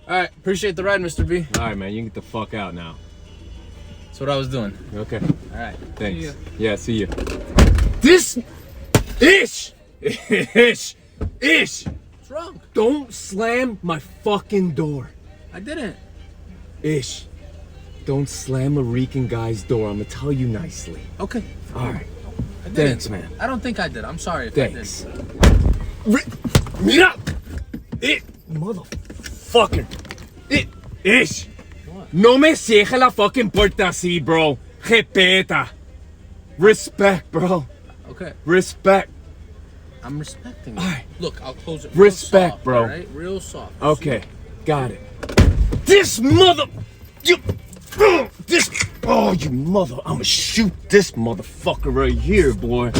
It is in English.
All right, appreciate the ride, Mr. B. All right, man. You can get the fuck out now. That's what I was doing. Okay. All right. Thanks. See ya. Yeah, see you. This Ish! Ish! What's wrong? Don't slam my fucking door. I didn't. Ish. Don't slam a Rican guy's door. I'm gonna tell you nicely. Okay. All right. I didn't. Thanks, man. I don't think I did. I'm sorry if Thanks. I did. Mira! Motherfucker. Ish. What? No me cierre la fucking puerta así, bro. Respeta. Respect, bro. Okay. Respect. I'm respecting you. All right. Look, I'll close it real Respect, soft, bro. All right? Real soft. Okay. Got it. This mother... You... This... Oh, you mother... I'ma shoot this motherfucker right here, boy.